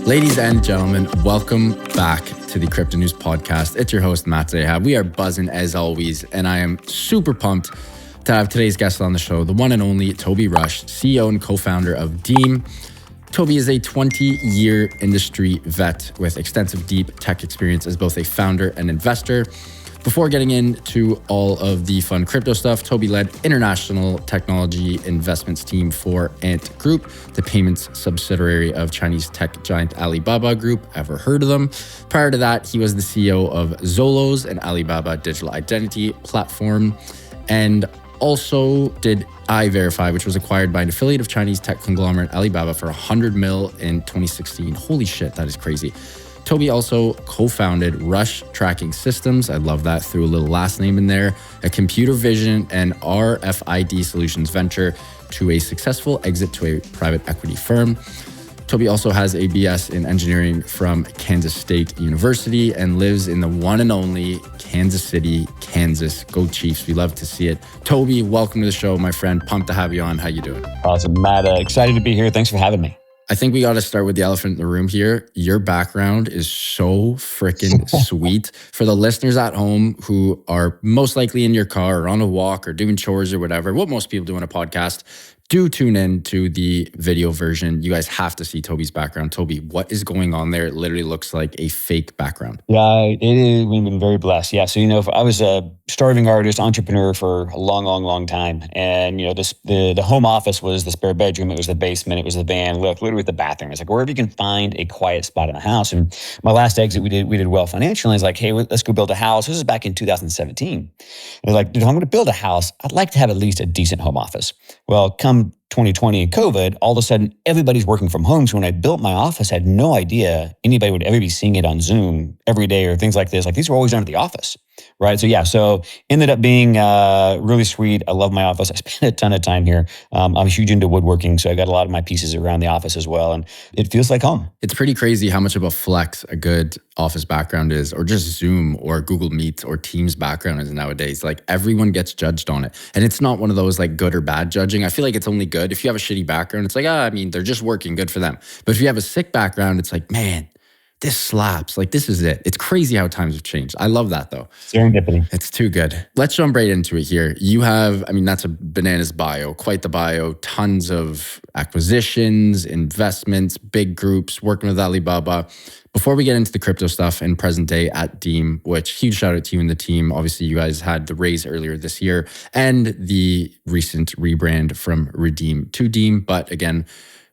Ladies and gentlemen, welcome back to the Crypto News Podcast. It's your host, Matt Zahab. We are buzzing as always, and I am super pumped to have today's guest on the show, the one and only Toby Rush, CEO and co-founder of Deem. Toby is a 20-year industry vet with extensive deep tech experience as both a founder and investor. Before getting into all of the fun crypto stuff, Toby led international technology investments team for Ant Group, the payments subsidiary of Chinese tech giant Alibaba Group. Ever heard of them? Prior to that, he was the CEO of Zolos, an Alibaba digital identity platform, and also did iVerify, which was acquired by an affiliate of Chinese tech conglomerate Alibaba for $100 million in 2016. Holy shit, that is crazy. Toby also co-founded Rush Tracking Systems, I love that, threw a little last name in there, a computer vision and RFID solutions venture to a successful exit to a private equity firm. Toby also has a BS in engineering from Kansas State University and lives in the one and only Kansas City, Kansas. Go Chiefs, we love to see it. Toby, welcome to the show, my friend. Pumped to have you on. How you doing? Awesome, Matt. Excited to be here. Thanks for having me. I think we got to start with the elephant in the room here. Your background is so freaking sweet. For the listeners at home who are most likely in your car or on a walk or doing chores or whatever, what most people do on a podcast, do tune in to the video version. You guys have to see Toby's background. Toby, what is going on there? It literally looks like a fake background. Yeah, it is. We've been very blessed. Yeah. So, I was a starving artist, entrepreneur for a long time. And, the home office was the spare bedroom. It was the basement. It was the van. Look, literally the bathroom. It's like wherever you can find a quiet spot in the house. And my last exit, we did well financially. I was like, hey, let's go build a house. This is back in 2017. And they're like, dude, I'm going to build a house. I'd like to have at least a decent home office. Well, come 2020 and COVID, all of a sudden, everybody's working from home. So when I built my office, I had no idea anybody would ever be seeing it on Zoom every day or things like this. Like these were always done at the office, right? So ended up being really sweet. I love my office. I spend a ton of time here. I'm huge into woodworking, so I got a lot of my pieces around the office as well. And it feels like home. It's pretty crazy how much of a flex a good office background is, or just Zoom or Google Meet or Teams background is nowadays. Like everyone gets judged on it. And it's not one of those like good or bad judging. I feel like it's only good. If you have a shitty background, it's like, they're just working, good for them. But if you have a sick background, it's like, man, this slaps. Like, this is it. It's crazy how times have changed. I love that though. Serendipity. It's too good. Let's jump right into it here. You have, that's a bananas bio, quite the bio, tons of acquisitions, investments, big groups, working with Alibaba. Before we get into the crypto stuff and present day at Deem, which huge shout out to you and the team. Obviously, you guys had the raise earlier this year and the recent rebrand from Redeem to Deem. But again,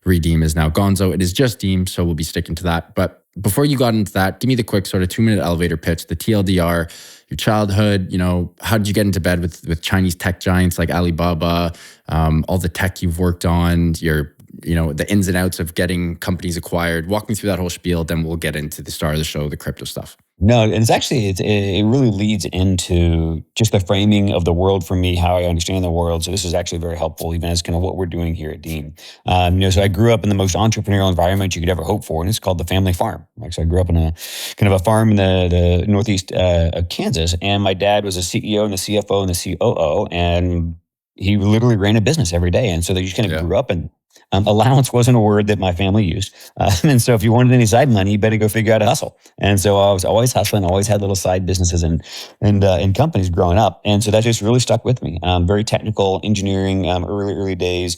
Redeem is now Gonzo. It is just Deem, so we'll be sticking to that. But before you got into that, give me the quick sort of 2-minute elevator pitch, the TLDR, your childhood, how did you get into bed with Chinese tech giants like Alibaba, all the tech you've worked on, the ins and outs of getting companies acquired. Walk me through that whole spiel, then we'll get into the star of the show, the crypto stuff. No, and it really leads into just the framing of the world for me, how I understand the world. So this is actually very helpful, even as kind of what we're doing here at Deem. So I grew up in the most entrepreneurial environment you could ever hope for, and it's called the family farm. So I grew up in a kind of a farm in the northeast of Kansas, and my dad was a CEO and the CFO and the COO, and he literally ran a business every day. And so they just kind of grew up and allowance wasn't a word that my family used. And so if you wanted any side money, you better go figure out a hustle. And so I was always hustling, always had little side businesses and companies growing up. And so that just really stuck with me. Very technical engineering, early days.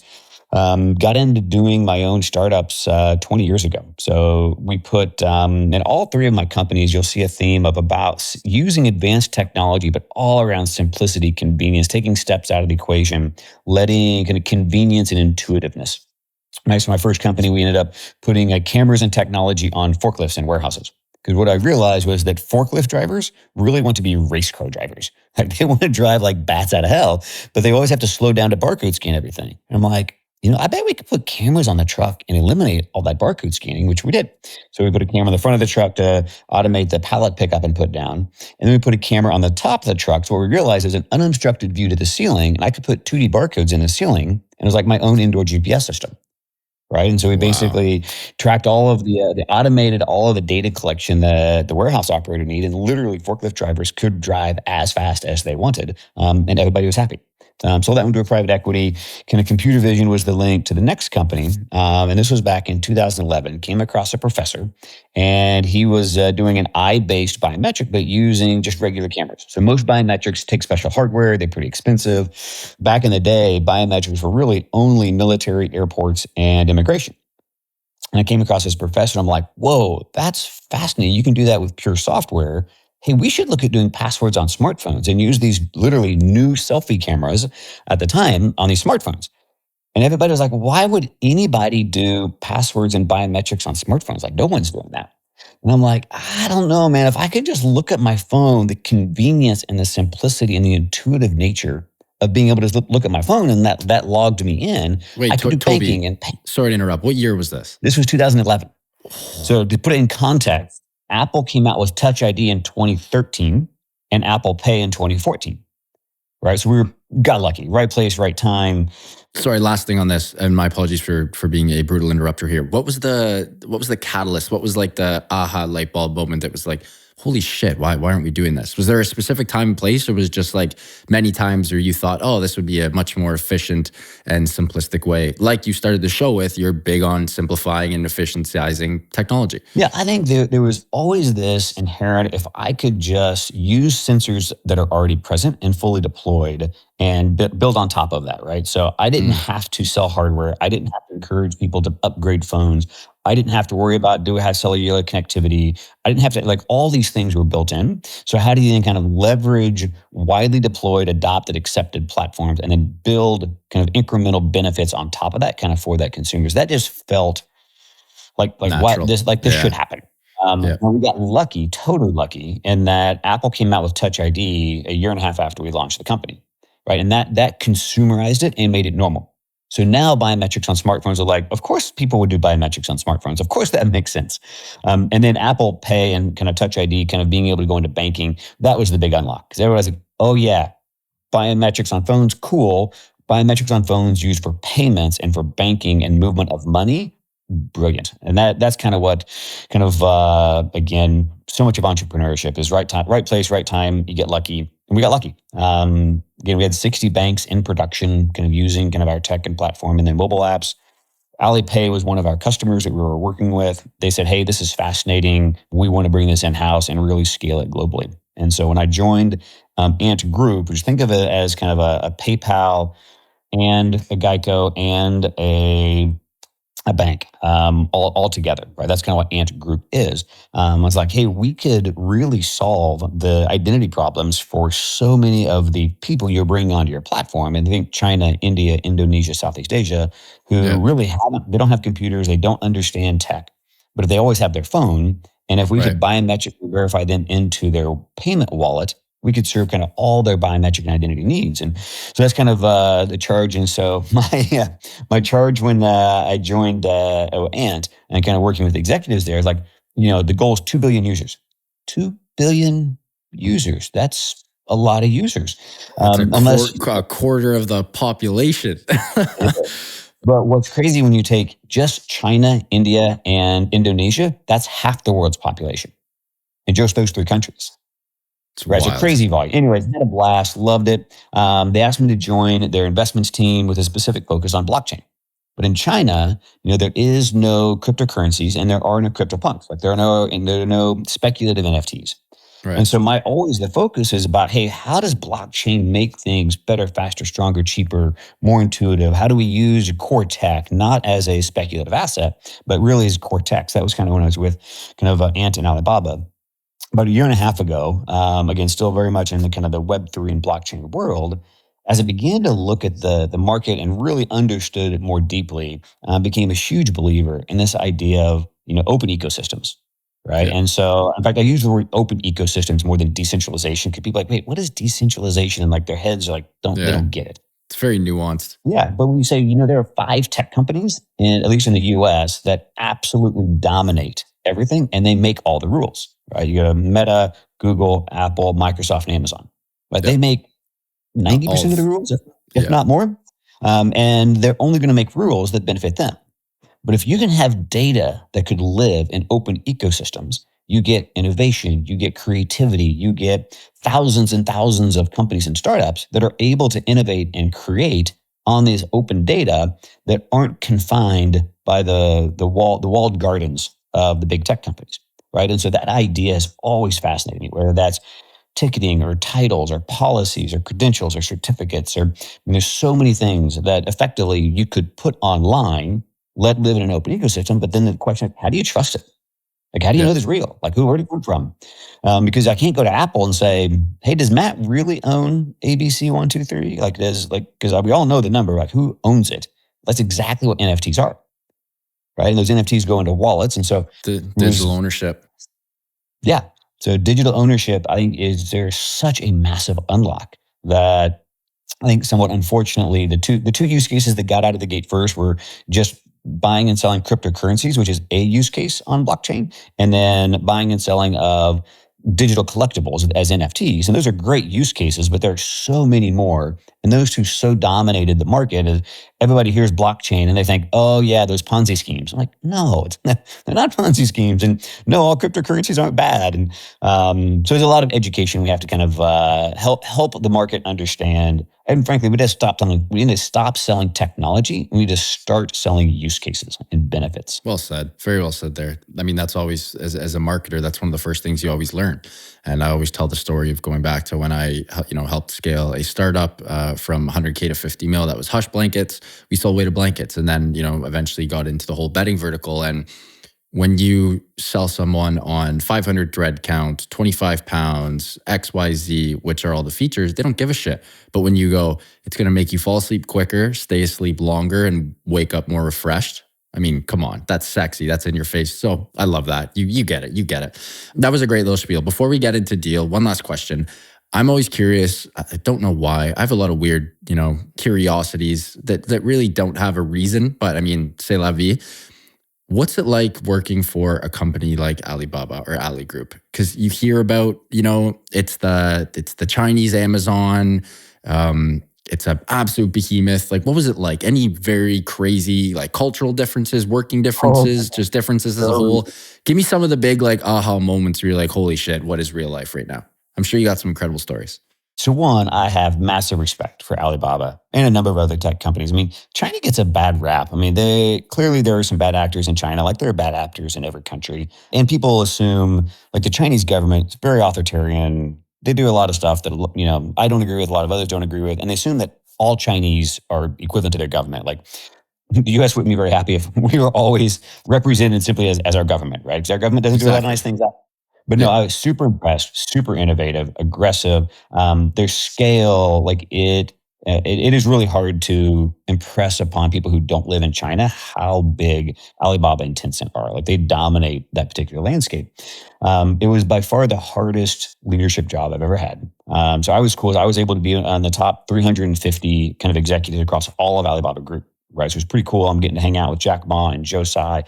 Got into doing my own startups 20 years ago. So we put, in all three of my companies, you'll see a theme of about using advanced technology, but all around simplicity, convenience, taking steps out of the equation, letting kind of convenience and intuitiveness. Right. So my first company, we ended up putting cameras and technology on forklifts in warehouses. Because what I realized was that forklift drivers really want to be race car drivers. Like they want to drive like bats out of hell, but they always have to slow down to barcode scan everything. And I'm like, I bet we could put cameras on the truck and eliminate all that barcode scanning, which we did. So we put a camera on the front of the truck to automate the pallet pickup and put down. And then we put a camera on the top of the truck. So what we realized is an unobstructed view to the ceiling. And I could put 2D barcodes in the ceiling. And it was like my own indoor GPS system. Right. And so we basically tracked all of the automated all of the data collection that the warehouse operator needed. And literally forklift drivers could drive as fast as they wanted. And everybody was happy. Sold that one to a private equity. Kind of computer vision was the link to the next company. And this was back in 2011. Came across a professor, and he was doing an eye-based biometric, but using just regular cameras. So most biometrics take special hardware. They're pretty expensive. Back in the day, biometrics were really only military, airports, and immigration. And I came across this professor, and I'm like, whoa, that's fascinating. You can do that with pure software. Hey, we should look at doing passwords on smartphones and use these literally new selfie cameras at the time on these smartphones. And everybody was like, why would anybody do passwords and biometrics on smartphones? Like, no one's doing that. And I'm like, I don't know, man. If I could just look at my phone, the convenience and the simplicity and the intuitive nature of being able to look at my phone, and that logged me in. Wait, I could do Toby, banking and sorry to interrupt. What year was this? This was 2011. So to put it in context, Apple came out with Touch ID in 2013 and Apple Pay in 2014. Right. So got lucky. Right place, right time. Sorry, last thing on this, and my apologies for being a brutal interrupter here. What was the catalyst? What was like the aha light bulb moment that was like, holy shit, why aren't we doing this? Was there a specific time and place, or was it just like many times where you thought, oh, this would be a much more efficient and simplistic way? Like you started the show with, you're big on simplifying and efficientizing technology. Yeah, I think there was always this inherent, if I could just use sensors that are already present and fully deployed and build on top of that, right? So I didn't have to sell hardware. I didn't have to encourage people to upgrade phones. I didn't have to worry about, do I have cellular connectivity? I didn't have to, like, all these things were built in. So how do you then kind of leverage widely deployed, adopted, accepted platforms and then build kind of incremental benefits on top of that kind of for that consumers? That just felt like natural. This should happen. And we got lucky, totally lucky, in that Apple came out with Touch ID a year and a half after we launched the company, right? And that consumerized it and made it normal. So now biometrics on smartphones are like, of course people would do biometrics on smartphones. Of course that makes sense. And then Apple Pay and kind of Touch ID, kind of being able to go into banking, that was the big unlock. Because everybody's like, oh yeah, biometrics on phones, cool. Biometrics on phones used for payments and for banking and movement of money, brilliant. And that's kind of what again, so much of entrepreneurship is right time, right place, right time. You get lucky. And we got lucky. Again, we had 60 banks in production, kind of using kind of our tech and platform, and then mobile apps. Alipay was one of our customers that we were working with. They said, hey, this is fascinating. We want to bring this in-house and really scale it globally. And so when I joined Ant Group, which think of it as kind of a PayPal and a Geico and a bank, all together, right? That's kind of what Ant Group is. I was like, hey, we could really solve the identity problems for so many of the people you're bringing onto your platform. And I think China, India, Indonesia, Southeast Asia, who really they don't have computers, they don't understand tech, but they always have their phone. And if we could biometrically verify them into their payment wallet, we could serve kind of all their biometric and identity needs. And so that's kind of the charge. And so my charge when I joined Ant and kind of working with executives there is like, the goal is 2 billion users. 2 billion users. That's a lot of users. That's a quarter of the population. But what's crazy when you take just China, India, and Indonesia, that's half the world's population in just those 3 countries. Right, so crazy volume. Anyways, had a blast, loved it. They asked me to join their investments team with a specific focus on blockchain. But in China, there is no cryptocurrencies and there are no CryptoPunks. Like there are no speculative NFTs. Right. And so the focus is about, hey, how does blockchain make things better, faster, stronger, cheaper, more intuitive? How do we use core tech, not as a speculative asset, but really as core tech? So that was kind of when I was with kind of Ant and Alibaba. About a year and a half ago, again, still very much in the kind of the Web3 and blockchain world, as I began to look at the market and really understood it more deeply, became a huge believer in this idea of, open ecosystems, right? Yeah. And so, in fact, I use the word open ecosystems more than decentralization, because people are like, wait, what is decentralization? And like their heads are like, they don't get it. It's very nuanced. Yeah, but when you say, there are 5 tech companies, at least in the US, that absolutely dominate everything, and they make all the rules, right? You got Meta, Google, Apple, Microsoft, and Amazon. Right? They make 90% of the rules, if not more. And they're only going to make rules that benefit them. But if you can have data that could live in open ecosystems, you get innovation, you get creativity, you get thousands and thousands of companies and startups that are able to innovate and create on these open data that aren't confined by the walled gardens of the big tech companies, right? And so that idea has always fascinated me, whether that's ticketing or titles or policies or credentials or certificates, or there's so many things that effectively you could put online, let live in an open ecosystem. But then the question is, how do you trust it? Like, how do you know this is real? Like, where did it come from? Because I can't go to Apple and say, hey, does Matt really own ABC123? Because we all know the number, like who owns it? That's exactly what NFTs are, right? And those NFTs go into wallets. And so the digital ownership. Yeah. So digital ownership, I think, there's such a massive unlock that I think somewhat unfortunately, the two use cases that got out of the gate first were just buying and selling cryptocurrencies, which is a use case on blockchain, and then buying and selling of digital collectibles as NFTs. And those are great use cases, but there are so many more. And those two so dominated the market as everybody hears blockchain and they think, oh yeah, those Ponzi schemes. I'm like, no, they're not Ponzi schemes. And no, all cryptocurrencies aren't bad. And so there's a lot of education we have to kind of help the market understand. And frankly, we need to stop selling technology. We need to start selling use cases and benefits. Well said. Very well said there. I mean, that's always, as a marketer, that's one of the first things you always learn. And I always tell the story of going back to when I, helped scale a startup from 100K to 50 mil. That was Hush Blankets. We sold weighted blankets, and then, eventually got into the whole bedding vertical. And when you sell someone on 500 thread count, 25 pounds, XYZ, which are all the features, they don't give a shit. But when you go, it's going to make you fall asleep quicker, stay asleep longer, and wake up more refreshed. I mean, come on, that's sexy. That's in your face. So I love that. You get it. You get it. That was a great little spiel. Before we get into deal, one last question. I'm always curious. I don't know why. I have a lot of weird, curiosities that really don't have a reason. But I mean, c'est la vie. What's it like working for a company like Alibaba or Ali Group? Because you hear about, it's the Chinese Amazon. It's an absolute behemoth. Like, what was it like? Any very crazy, like, cultural differences, working differences, just differences as a whole? Give me some of the big, like, aha moments where you're like, holy shit, what is real life right now? I'm sure you got some incredible stories. So one, I have massive respect for Alibaba and a number of other tech companies. I mean, China gets a bad rap. I mean, there are some bad actors in China, like there are bad actors in every country. And people assume, like, the Chinese government is very authoritarian. They do a lot of stuff that, I don't agree with, a lot of others don't agree with. And they assume that all Chinese are equivalent to their government. Like, the U.S. wouldn't be very happy if we were always represented simply as our government, right? Because our government doesn't do a lot of nice things. But no, I was super impressed, super innovative, aggressive. Their scale, like it is really hard to impress upon people who don't live in China how big Alibaba and Tencent are. Like, they dominate that particular landscape. It was by far the hardest leadership job I've ever had. So I was cool. I was able to be on the top 350 kind of executives across all of Alibaba Group. Right, so it was pretty cool. I'm getting to hang out with Jack Ma and Joe Tsai,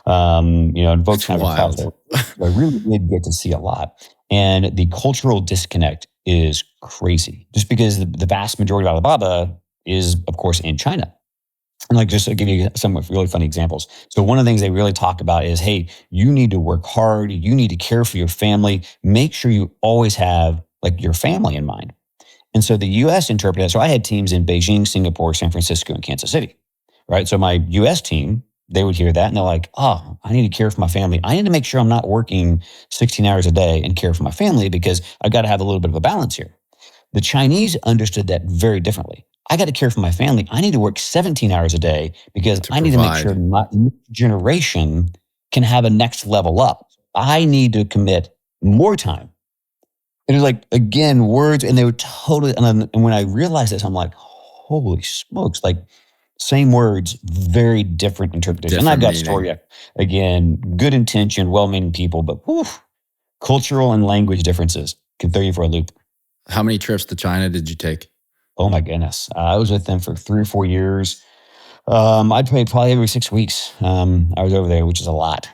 and Volkswagen. So I really did get to see a lot. And the cultural disconnect is crazy, just because the vast majority of Alibaba is, of course, in China. And like, just to give you some really funny examples. So one of the things they really talk about is, hey, you need to work hard. You need to care for your family. Make sure you always have, like, your family in mind. And so the U.S. interpreted. So I had teams in Beijing, Singapore, San Francisco, and Kansas City. Right. So my US team, they would hear that and they're like, oh, I need to care for my family. I need to make sure I'm not working 16 hours a day and care for my family, because I got to have a little bit of a balance here. The Chinese understood that very differently. I got to care for my family. I need to work 17 hours a day because I need to make sure my generation can have a next level up. I need to commit more time. And it was like, again, words, and they were totally, and when I realized this, I'm like, holy smokes, like, same words, very different interpretation. And I've got story, again, good intention, well-meaning people, but cultural and language differences can throw you for a loop. How many trips to China did you take? Oh my goodness. I was with them for 3 or 4 years. I'd pay probably every 6 weeks. I was over there, which is a lot.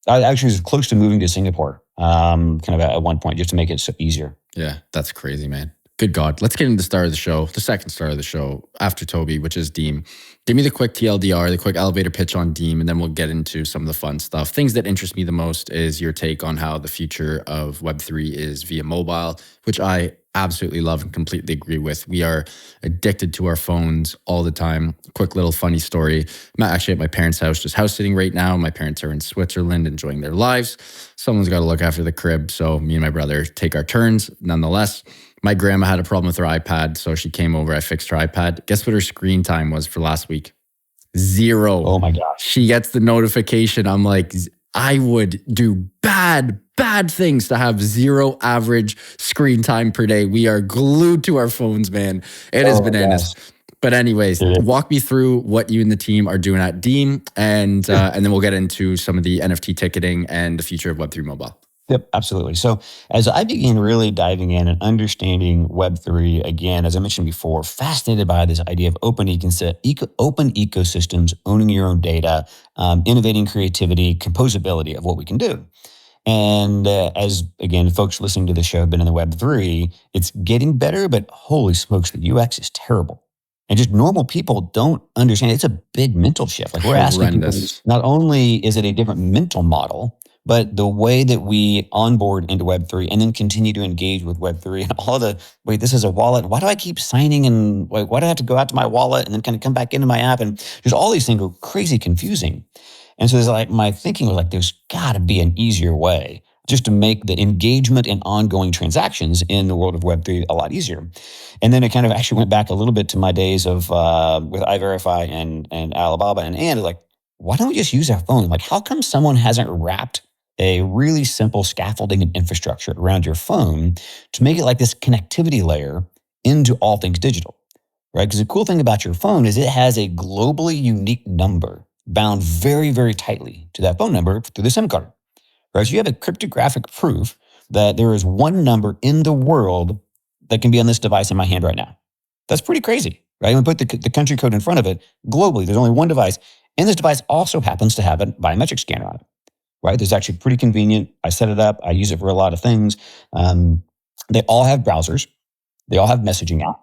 I actually was close to moving to Singapore, kind of at one point, just to make it so easier. Yeah, that's crazy, man. Good God. Let's get into the star of the show, the second star of the show after Toby, which is Deem. Give me the quick TLDR, the quick elevator pitch on Deem, and then we'll get into some of the fun stuff. Things that interest me the most is your take on how the future of Web3 is via mobile, which I absolutely love and completely agree with. We are addicted to our phones all the time. Quick little funny story. I'm actually at my parents' house, just house sitting right now. My parents are in Switzerland enjoying their lives. Someone's got to look after the crib. So me and my brother take our turns. Nonetheless, my grandma had a problem with her iPad, so she came over. I fixed her iPad. Guess what her screen time was for last week? 0. Oh my gosh. She gets the notification. I'm like, I would do bad things to have 0 average screen time per day. We are glued to our phones, man. It is bananas. Gosh. But anyways, walk me through what you and the team are doing at Deem, and then we'll get into some of the NFT ticketing and the future of Web3 Mobile. Yep, absolutely. So as I began really diving in and understanding Web3, again, as I mentioned before, fascinated by this idea of open ecosystems, owning your own data, innovating creativity, composability of what we can do. And as, again, folks listening to the show have been in the Web3, it's getting better, but holy smokes, the UX is terrible. And just normal people don't understand. It's a big mental shift. Like we're asking people, not only is it a different mental model, but the way that we onboard into Web3 and then continue to engage with Web3 and all wait, this is a wallet. Why do I keep signing? And why do I have to go out to my wallet and then kind of come back into my app? And just all these things are crazy confusing. And so there's like, my thinking was like, there's got to be an easier way just to make the engagement and ongoing transactions in the world of Web3 a lot easier. And then it kind of actually went back a little bit to my days of with iVerify and Alibaba and like, why don't we just use our phone? Like, how come someone hasn't wrapped a really simple scaffolding and infrastructure around your phone to make it like this connectivity layer into all things digital, right? Because the cool thing about your phone is it has a globally unique number bound very, very tightly to that phone number through the SIM card, right? So you have a cryptographic proof that there is one number in the world that can be on this device in my hand right now. That's pretty crazy, right? We put the country code in front of it. Globally, there's only one device, and this device also happens to have a biometric scanner on it. Right? It's actually pretty convenient. I set it up. I use it for a lot of things. They all have browsers. They all have messaging app.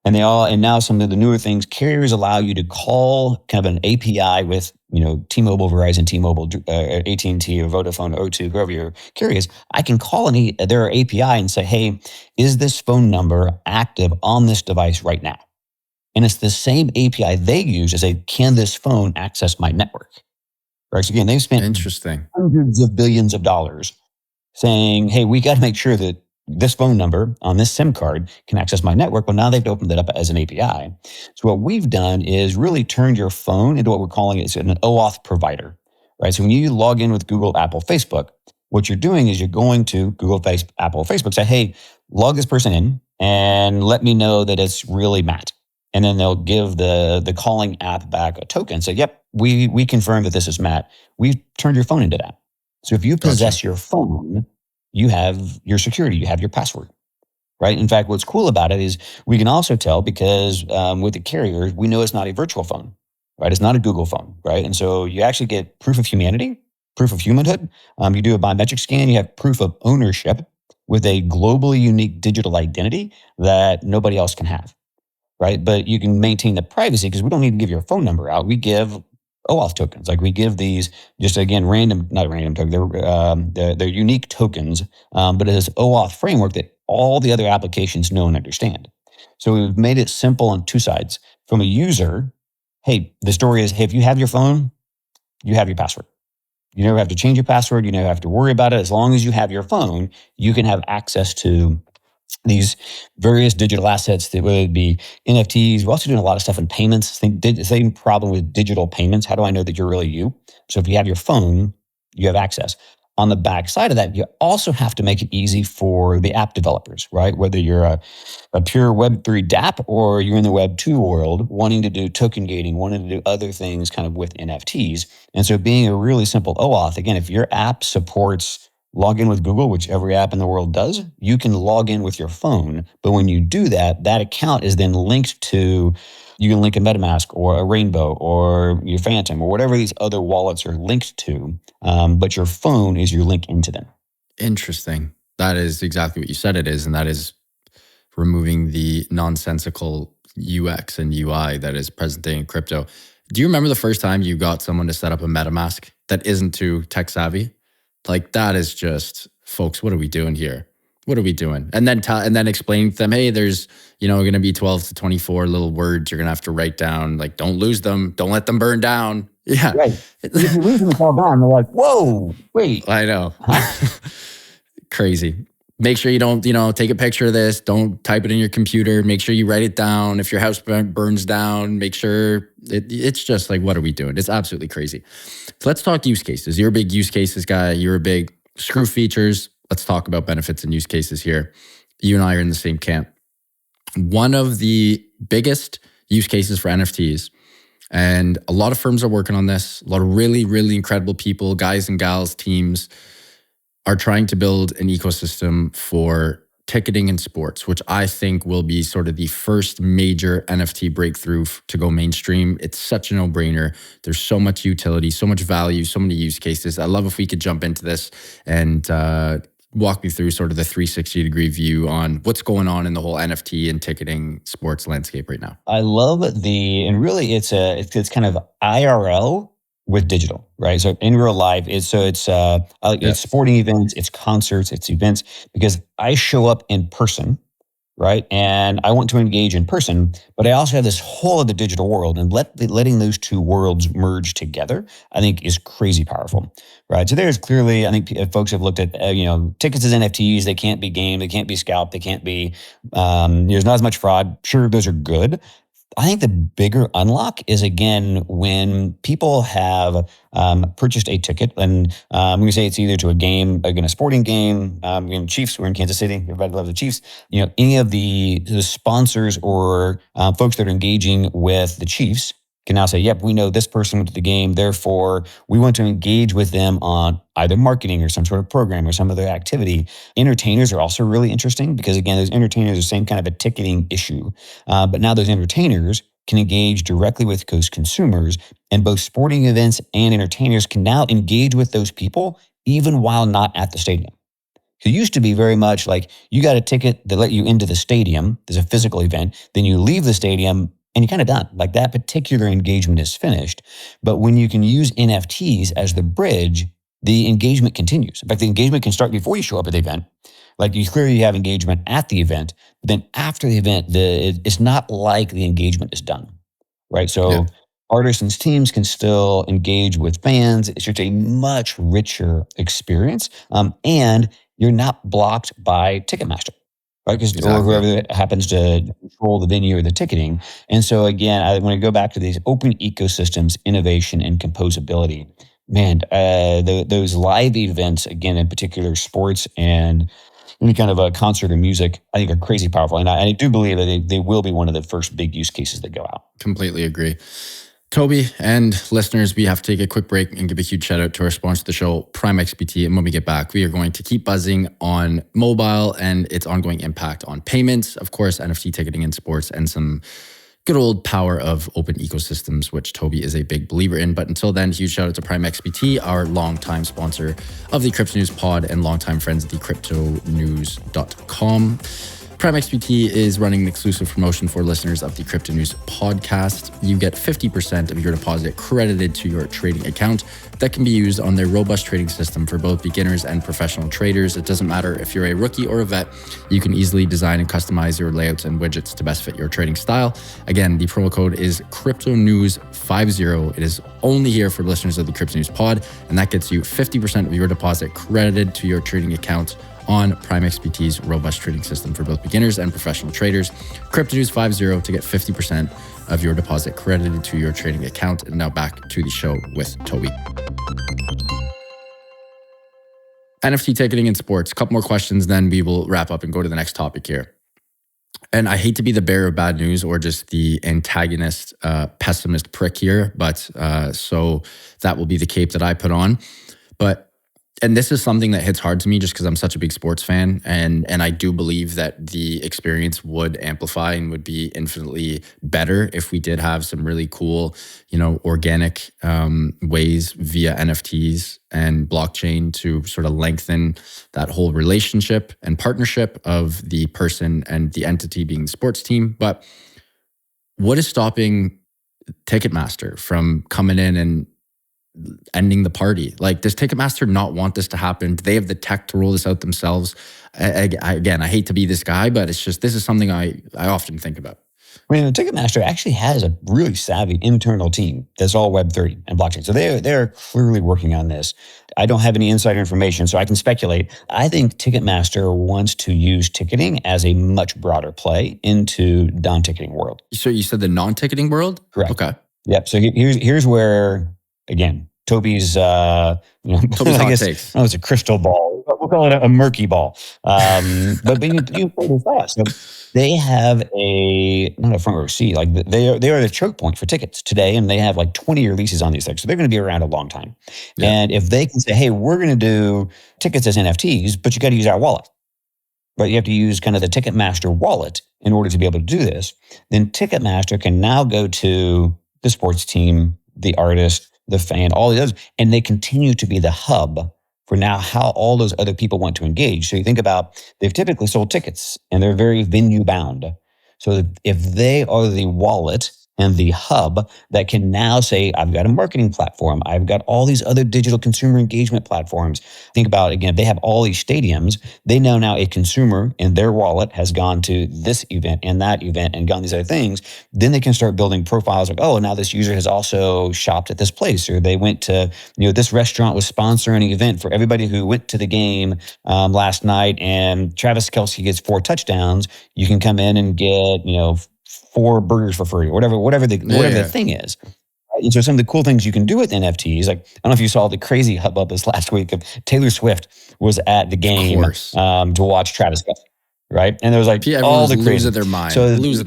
And now some of the newer things, carriers allow you to call kind of an API with, T-Mobile, Verizon, T-Mobile, AT&T or Vodafone, O2, whoever your carrier is. I can call their API and say, hey, is this phone number active on this device right now? And it's the same API they use to say, can this phone access my network? Right. So again, they've spent hundreds of billions of dollars saying, hey, we got to make sure that this phone number on this SIM card can access my network. Well, now they've opened it up as an API. So what we've done is really turned your phone into what we're calling an OAuth provider. Right. So when you log in with Google, Apple, Facebook, what you're doing is you're going to Google, Apple, Facebook, say, hey, log this person in and let me know that it's really Matt. And then they'll give the calling app back a token. Say, yep, we confirm that this is Matt. We've turned your phone into that. So if you possess your phone, you have your security, you have your password, right? In fact, what's cool about it is we can also tell because with the carriers, we know it's not a virtual phone, right? It's not a Google phone, right? And so you actually get proof of humanity, proof of humanhood. You do a biometric scan, you have proof of ownership with a globally unique digital identity that nobody else can have. Right. But you can maintain the privacy because we don't need to give your phone number out. We give OAuth tokens. Like we give these just, again, not random tokens. They're unique tokens, but it is OAuth framework that all the other applications know and understand. So we've made it simple on two sides. From a user, hey, the story is, hey, if you have your phone, you have your password. You never have to change your password. You never have to worry about it. As long as you have your phone, you can have access to these various digital assets, that whether it be NFTs. We're also doing a lot of stuff in payments. The same problem with digital payments. How do I know that you're really you? So if you have your phone, you have access. On the back side of that, you also have to make it easy for the app developers, right? Whether you're a pure Web3 dApp or you're in the Web2 world, wanting to do token gating, wanting to do other things kind of with NFTs. And so being a really simple OAuth, again, if your app supports log in with Google, which every app in the world does, you can log in with your phone. But when you do that, that account is then linked to, you can link a MetaMask or a Rainbow or your Phantom or whatever these other wallets are linked to. But your phone is your link into them. Interesting. That is exactly what you said it is. And that is removing the nonsensical UX and UI that is present day in crypto. Do you remember the first time you got someone to set up a MetaMask that isn't too tech savvy? Like that is just, folks, what are we doing here? What are we doing? And then explaining to them, hey, there's, going to be 12 to 24 little words you're going to have to write down. Like, don't lose them. Don't let them burn down. Yeah. Right. If you lose them, it's all gone. They're like, whoa, wait. I know. Huh? Crazy. Make sure you don't, take a picture of this. Don't type it in your computer. Make sure you write it down. If your house burns down, make sure it's just like, what are we doing? It's absolutely crazy. So let's talk use cases. You're a big use cases guy. You're a big screw features. Let's talk about benefits and use cases here. You and I are in the same camp. One of the biggest use cases for NFTs, and a lot of firms are working on this, a lot of really, really incredible people, guys and gals, teams, are trying to build an ecosystem for ticketing in sports, which I think will be sort of the first major NFT breakthrough to go mainstream. It's such a no-brainer. There's so much utility, so much value, so many use cases. I love if we could jump into this and walk me through sort of the 360-degree view on what's going on in the whole NFT and ticketing sports landscape right now. I love and really it's kind of IRL with digital, right? So in real life, it's sporting events, it's concerts, it's events, because I show up in person, right? And I want to engage in person, but I also have this whole other digital world, and letting those two worlds merge together, I think is crazy powerful, right? So there's clearly, I think folks have looked at, tickets as NFTs, they can't be gamed, they can't be scalped, they can't be, there's not as much fraud. Sure, those are good. I think the bigger unlock is, again, when people have purchased a ticket, and I'm going to say it's either to a game, again, a sporting game, Chiefs, we're in Kansas City, everybody loves the Chiefs, any of the sponsors or folks that are engaging with the Chiefs can now say, yep, we know this person went to the game, therefore we want to engage with them on either marketing or some sort of program or some other activity. Entertainers are also really interesting because, again, those entertainers are the same kind of a ticketing issue. But now those entertainers can engage directly with those consumers, and both sporting events and entertainers can now engage with those people even while not at the stadium. It used to be very much like you got a ticket that let you into the stadium. There's a physical event. Then you leave the stadium and you're kind of done. Like that particular engagement is finished. But when you can use NFTs as the bridge, the engagement continues. In fact, the engagement can start before you show up at the event. Like you clearly have engagement at the event, but then after the event, it's not like the engagement is done, right? So artists and teams can still engage with fans. It's just a much richer experience. And you're not blocked by Ticketmaster, right? Or whoever happens to control the venue or the ticketing. And so again, I want to go back to these open ecosystems, innovation, and composability. Man, those live events, again, in particular sports and any kind of a concert or music, I think are crazy powerful. And I do believe that they will be one of the first big use cases that go out. Completely agree. Toby and listeners, we have to take a quick break and give a huge shout out to our sponsor of the show, Prime XBT. And when we get back, we are going to keep buzzing on mobile and its ongoing impact on payments, of course, NFT ticketing in sports, and some good old power of open ecosystems, which Toby is a big believer in. But until then, huge shout out to Prime XBT, our longtime sponsor of the Crypto News Pod and longtime friends at the CryptoNews.com. Prime XBT is running an exclusive promotion for listeners of the Crypto News podcast. You get 50% of your deposit credited to your trading account that can be used on their robust trading system for both beginners and professional traders. It doesn't matter if you're a rookie or a vet, you can easily design and customize your layouts and widgets to best fit your trading style. Again, the promo code is CryptoNews50. It is only here for listeners of the Crypto News pod, and that gets you 50% of your deposit credited to your trading account on Prime XBT's robust trading system for both beginners and professional traders. Crypto News 50 to get 50% of your deposit credited to your trading account. And now back to the show with Toby. NFT ticketing in sports. A couple more questions, then we will wrap up and go to the next topic here. And I hate to be the bearer of bad news or just the antagonist, pessimist prick here, but so that will be the cape that I put on. But And this is something that hits hard to me just because I'm such a big sports fan, and I do believe that the experience would amplify and would be infinitely better if we did have some really cool, organic ways via NFTs and blockchain to sort of lengthen that whole relationship and partnership of the person and the entity being the sports team. But what is stopping Ticketmaster from coming in and ending the party? Like, does Ticketmaster not want this to happen? Do they have the tech to roll this out themselves? Again, I hate to be this guy, but it's just, this is something I often think about. I mean, Ticketmaster actually has a really savvy internal team that's all Web3 and blockchain. So they're clearly working on this. I don't have any insider information, so I can speculate. I think Ticketmaster wants to use ticketing as a much broader play into non-ticketing world. So you said the non-ticketing world? Correct. Okay. Yep. So here's where, again, Toby's, Toby's I hot guess, takes. it's a crystal ball. We'll call it a murky ball. But you play this fast. So they have not a front row seat. Like they are the choke point for tickets today, and they have like 20-year leases on these things. So they're going to be around a long time. Yeah. And if they can say, hey, we're going to do tickets as NFTs, but you got to use our wallet. But you have to use kind of the Ticketmaster wallet in order to be able to do this. Then Ticketmaster can now go to the sports team, the artist, the fan, all the others, and they continue to be the hub for now how all those other people want to engage. So you think about, they've typically sold tickets and they're very venue bound. So if they are the wallet and the hub that can now say, I've got a marketing platform, I've got all these other digital consumer engagement platforms. Think about, again, they have all these stadiums. They know now a consumer in their wallet has gone to this event and that event and gone these other things. Then they can start building profiles like, oh, now this user has also shopped at this place, or they went to, this restaurant was sponsoring an event for everybody who went to the game last night, and Travis Kelce gets 4 touchdowns. You can come in and get, 4 burgers for free, or whatever the thing is. And so some of the cool things you can do with NFTs, like, I don't know if you saw the crazy hubbub this last week of Taylor Swift was at the game to watch Travis Kelce, right? And there was like all the losing their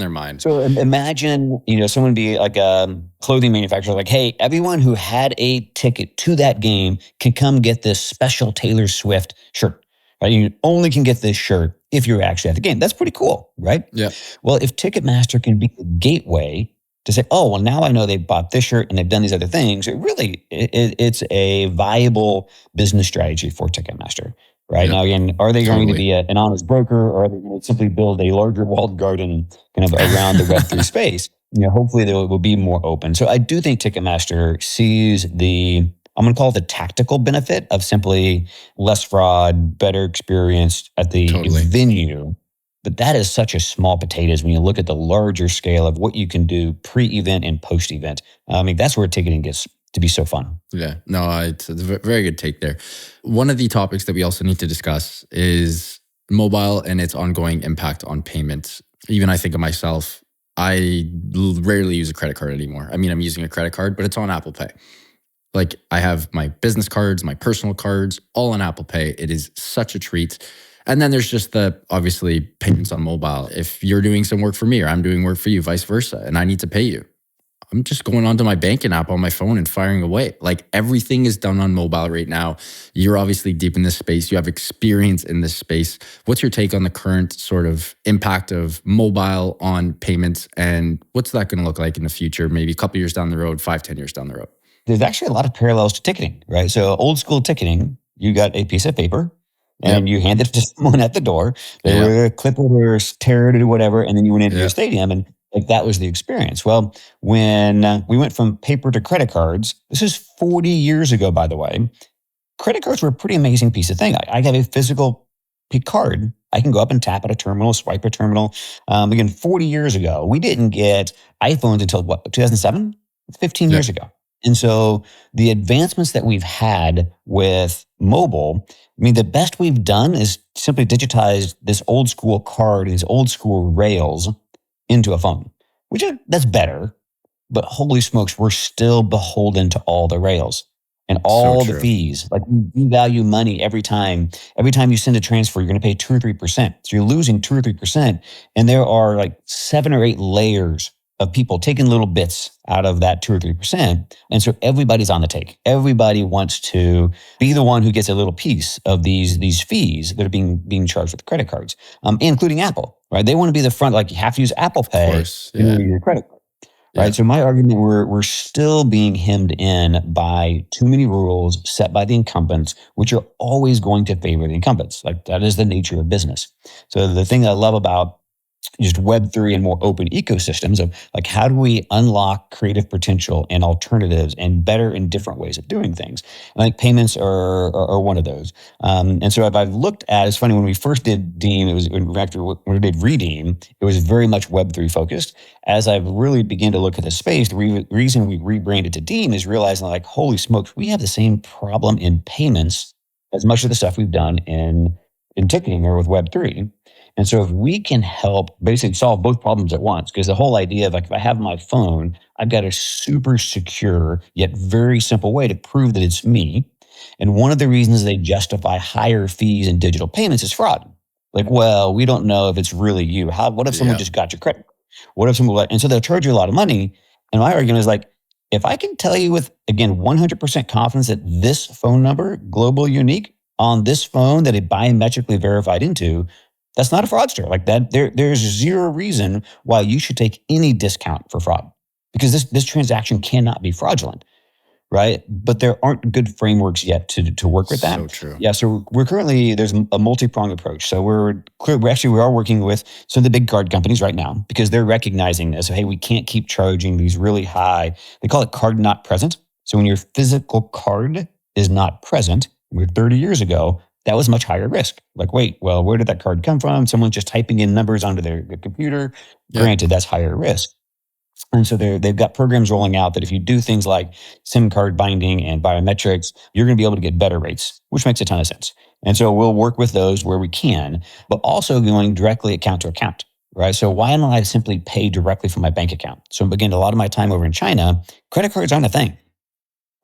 mind. So imagine, someone be like a clothing manufacturer, like, hey, everyone who had a ticket to that game can come get this special Taylor Swift shirt. Right? You only can get this shirt if you're actually at the game. That's pretty cool, right? Yeah. Well, if Ticketmaster can be the gateway to say, oh, well, now I know they bought this shirt and they've done these other things, it's a viable business strategy for Ticketmaster, right? Yeah. Now, again, are they going to be an honest broker, or are they going to simply build a larger walled garden kind of around the Web3 space? Hopefully they will be more open. So I do think Ticketmaster sees I'm going to call it the tactical benefit of simply less fraud, better experience at the venue. But that is such a small potatoes when you look at the larger scale of what you can do pre-event and post-event. I mean, that's where ticketing gets to be so fun. Yeah, no, it's a very good take there. One of the topics that we also need to discuss is mobile and its ongoing impact on payments. Even I think of myself, I rarely use a credit card anymore. I mean, I'm using a credit card, but it's on Apple Pay. Like, I have my business cards, my personal cards, all on Apple Pay. It is such a treat. And then there's just obviously, payments on mobile. If you're doing some work for me or I'm doing work for you, vice versa, and I need to pay you, I'm just going onto my banking app on my phone and firing away. Like, everything is done on mobile right now. You're obviously deep in this space. You have experience in this space. What's your take on the current sort of impact of mobile on payments? And what's that going to look like in the future, maybe a couple years down the road, 5-10 years down the road? There's actually a lot of parallels to ticketing, right? So old school ticketing, you got a piece of paper and you hand it to someone at the door. They were clip it or tear it or whatever, and then you went into your stadium, and like that was the experience. Well, when we went from paper to credit cards, this is 40 years ago, by the way. Credit cards were a pretty amazing piece of thing. I have a physical card. I can go up and tap at a terminal, swipe a terminal. Again, 40 years ago, we didn't get iPhones until 2007? 15 years ago. And so the advancements that we've had with mobile, I mean, the best we've done is simply digitize this old school card, these old school rails into a phone, that's better. But holy smokes, we're still beholden to all the rails and all the fees. Like, we value money every time. Every time you send a transfer, you're going to pay 2 or 3%. So you're losing 2 or 3%. And there are like 7 or 8 layers of people taking little bits out of that 2 or 3%. And so everybody's on the take. Everybody wants to be the one who gets a little piece of these fees that are being charged with credit cards, including Apple, right? They want to be the front, like you have to use Apple Of Pay course. in order to Yeah. use your credit card. Yeah. Right. So my argument, we're still being hemmed in by too many rules set by the incumbents, which are always going to favor the incumbents. Like that is the nature of business. So the thing that I love about just Web3 and more open ecosystems of like, how do we unlock creative potential and alternatives and better and different ways of doing things? And I think payments are one of those. And so if I've looked at, it's funny, when we first did Deem, it was after when we did Redeem, it was very much Web3 focused. As I've really begun to look at the space, the reason we rebranded to Deem is realizing like, holy smokes, we have the same problem in payments as much of the stuff we've done in ticketing or with Web3. And so if we can help basically solve both problems at once, because the whole idea of like, if I have my phone, I've got a super secure yet very simple way to prove that it's me. And one of the reasons they justify higher fees in digital payments is fraud. Like, well, we don't know if it's really you. What if someone just got your credit? What if someone, and so they'll charge you a lot of money. And my argument is like, if I can tell you with, again, 100% confidence that this phone number, global unique, on this phone that it biometrically verified into, that's not a fraudster. Like that, there's zero reason why you should take any discount for fraud, because this transaction cannot be fraudulent, right? But there aren't good frameworks yet to work with that. So true. Yeah, so we're currently, there's a multi-pronged approach. So we are working with some of the big card companies right now because they're recognizing this. Hey, we can't keep charging these really high, they call it card not present. So when your physical card is not present, 30 years ago, that was much higher risk. Like, wait, well, where did that card come from? Someone's just typing in numbers onto their computer. Yep. Granted, that's higher risk. And so they've got programs rolling out that if you do things like SIM card binding and biometrics, you're going to be able to get better rates, which makes a ton of sense. And so we'll work with those where we can, but also going directly account to account, right? So why don't I simply pay directly from my bank account? So again, a lot of my time over in China, credit cards aren't a thing,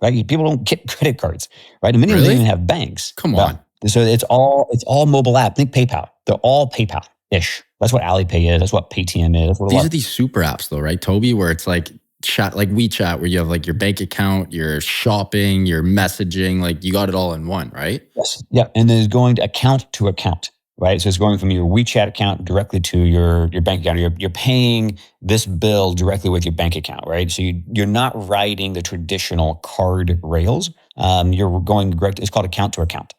right? People don't get credit cards, right? And many of them don't even have banks. Come on. So it's all mobile app. Think PayPal. They're all PayPal-ish. That's what Alipay is. That's what Paytm is. These are these super apps though, right, Toby? Where it's like chat, like WeChat, where you have like your bank account, your shopping, your messaging, like you got it all in one, right? Yes. Yeah. And then it's going to account, right? So it's going from your WeChat account directly to your bank account. You're paying this bill directly with your bank account, right? So you're not riding the traditional card rails. You're going direct. It's called account to account.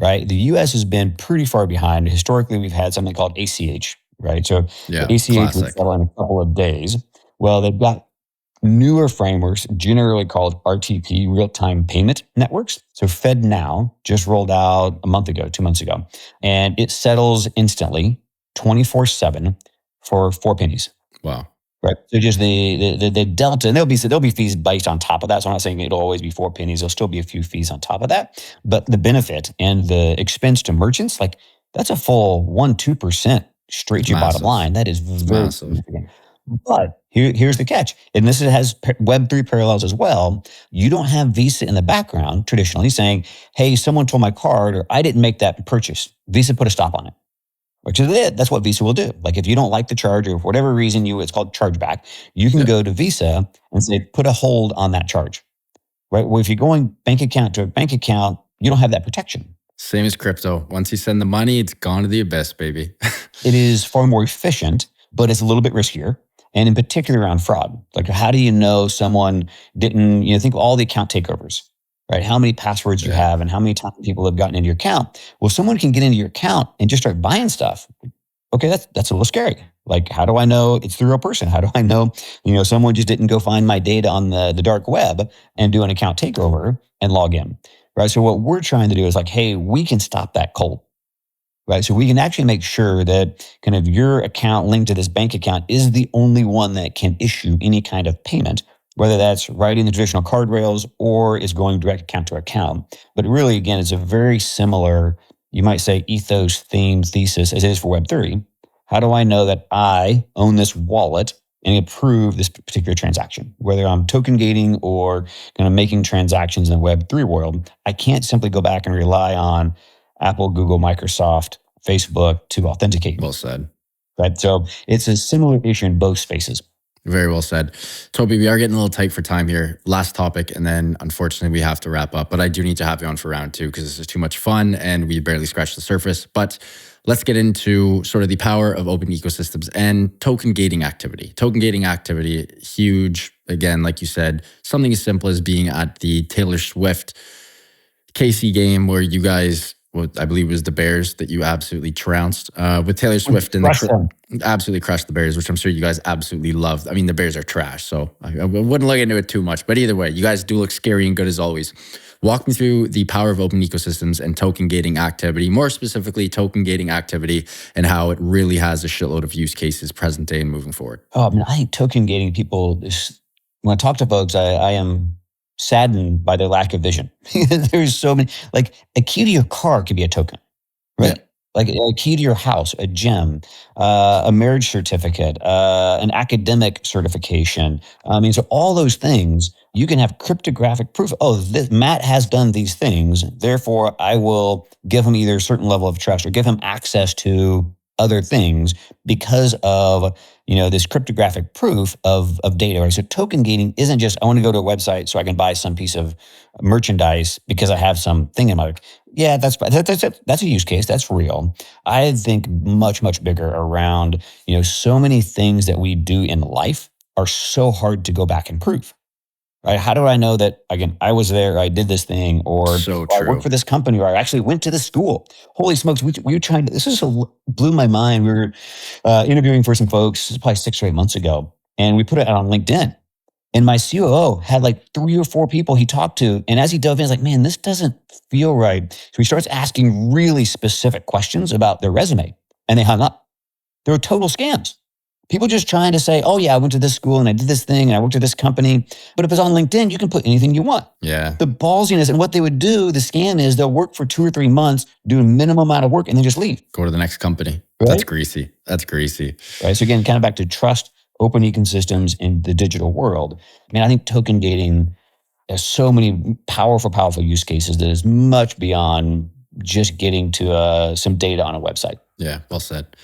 Right. The U.S. has been pretty far behind. Historically, we've had something called ACH, right? So ACH would settle in a couple of days. Well, they've got newer frameworks, generally called RTP, real-time payment networks. So FedNow just rolled out a month ago, 2 months ago, and it settles instantly 24/7 for 4 pennies. Wow. Right. So just the delta, and there'll be fees based on top of that. So I'm not saying it'll always be 4 pennies. There'll still be a few fees on top of that. But the benefit and the expense to merchants, like that's a full 1-2% straight to your bottom line. That is very significant. But here's the catch. And this has Web3 parallels as well. You don't have Visa in the background traditionally saying, hey, someone told my card or I didn't make that purchase. Visa put a stop on it. Which is it. That's what Visa will do. Like if you don't like the charge or for whatever reason it's called chargeback, you can go to Visa and say, put a hold on that charge, right? Well, if you're going bank account to a bank account, you don't have that protection. Same as crypto. Once you send the money, it's gone to the abyss, baby. It is far more efficient, but it's a little bit riskier. And in particular around fraud. Like how do you know someone didn't, think of all the account takeovers. Right? How many passwords you have and how many times people have gotten into your account. Well, someone can get into your account and just start buying stuff. Okay, that's a little scary. Like, how do I know it's the real person? How do I know, someone just didn't go find my data on the dark web and do an account takeover and log in, right? So what we're trying to do is like, hey, we can stop that cold, right? So we can actually make sure that kind of your account linked to this bank account is the only one that can issue any kind of payment, whether that's riding the traditional card rails or is going direct account to account. But really, again, it's a very similar, you might say, ethos, theme, thesis as it is for Web3. How do I know that I own this wallet and approve this particular transaction? Whether I'm token gating or kind of making transactions in the Web3 world, I can't simply go back and rely on Apple, Google, Microsoft, Facebook to authenticate. Well said. Right? So it's a similar issue in both spaces. Very well said. Toby, we are getting a little tight for time here. Last topic, and then unfortunately we have to wrap up. But I do need to have you on for round two because this is too much fun and we barely scratched the surface. But let's get into sort of the power of open ecosystems and token gating activity. Token gating activity, huge. Again, like you said, something as simple as being at the Taylor Swift KC game where you guys, what I believe was the Bears that you absolutely trounced with Taylor Swift and absolutely crushed the Bears, which I'm sure you guys absolutely loved. I mean, the Bears are trash, so I wouldn't look into it too much. But either way, you guys do look scary and good as always. Walk me through the power of open ecosystems and token gating activity, more specifically token gating activity and how it really has a shitload of use cases present day and moving forward. Oh, I mean, I think token gating people, when I talk to folks, I am saddened by their lack of vision. There's so many, like a key to your car could be a token, right? Yeah. Like a key to your house, a gem, a marriage certificate, an academic certification. I mean, so all those things, you can have cryptographic proof. Oh, Matt has done these things. Therefore, I will give him either a certain level of trust or give him access to other things because of, this cryptographic proof of data. Right? So token gating isn't just, I want to go to a website so I can buy some piece of merchandise because I have something in my, yeah, that's a use case. That's real. I think much, much bigger around, so many things that we do in life are so hard to go back and prove. Right? How do I know that, again, I was there, or I did this thing, or I worked for this company, or I actually went to this school? Holy smokes, we were trying to, blew my mind. We were interviewing for some folks, this is probably 6 or 8 months ago, and we put it out on LinkedIn. And my COO had like 3 or 4 people he talked to. And as he dove in, he's like, man, this doesn't feel right. So he starts asking really specific questions about their resume, and they hung up. They were total scams. People just trying to say, oh yeah, I went to this school and I did this thing and I worked at this company. But if it's on LinkedIn, you can put anything you want. Yeah. The ballsiness, and what they would do, the scam is they'll work for 2 or 3 months, do a minimum amount of work, and then just leave. Go to the next company. Right? That's greasy. Right. So again, kind of back to trust, open ecosystems in the digital world. I mean, I think token gating has so many powerful use cases that is much beyond just getting to some data on a website. Yeah, well said.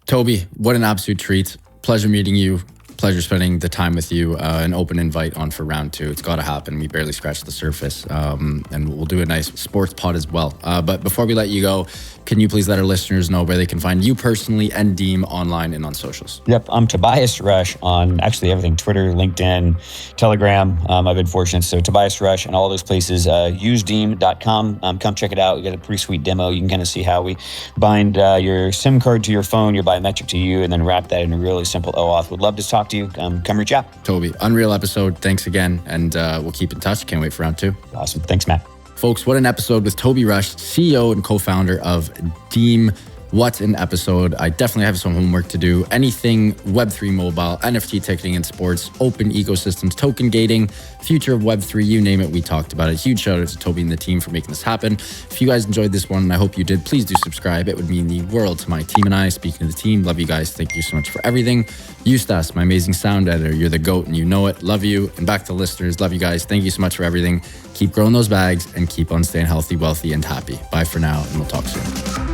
Toby, what an absolute treat. Pleasure meeting you. Pleasure spending the time with you. An open invite on for round 2. It's got to happen. We barely scratched the surface. And we'll do a nice sports pod as well. But before we let you go, can you please let our listeners know where they can find you personally and Deem online and on socials? Yep, I'm Tobias Rush on actually everything, Twitter, LinkedIn, Telegram. I've been fortunate. So Tobias Rush and all those places. Usedeem.com. Come check it out. We got a pretty sweet demo. You can kind of see how we bind your SIM card to your phone, your biometric to you, and then wrap that in a really simple OAuth. Would love to talk to you. Come reach out. Toby, unreal episode. Thanks again. And we'll keep in touch. Can't wait for round 2. Awesome. Thanks, Matt. Folks, what an episode with Toby Rush, CEO and co-founder of Deem. What an episode. I definitely have some homework to do. Anything Web3 Mobile, NFT Ticketing and Sports, open ecosystems, token gating, future of Web3, you name it, we talked about it. Huge shout out to Toby and the team for making this happen. If you guys enjoyed this one, and I hope you did, please do subscribe. It would mean the world to my team and I. Speaking of the team, love you guys. Thank you so much for everything. Eustace, my amazing sound editor, you're the GOAT and you know it. Love you. And back to listeners, love you guys. Thank you so much for everything. Keep growing those bags and keep on staying healthy, wealthy, and happy. Bye for now, and we'll talk soon.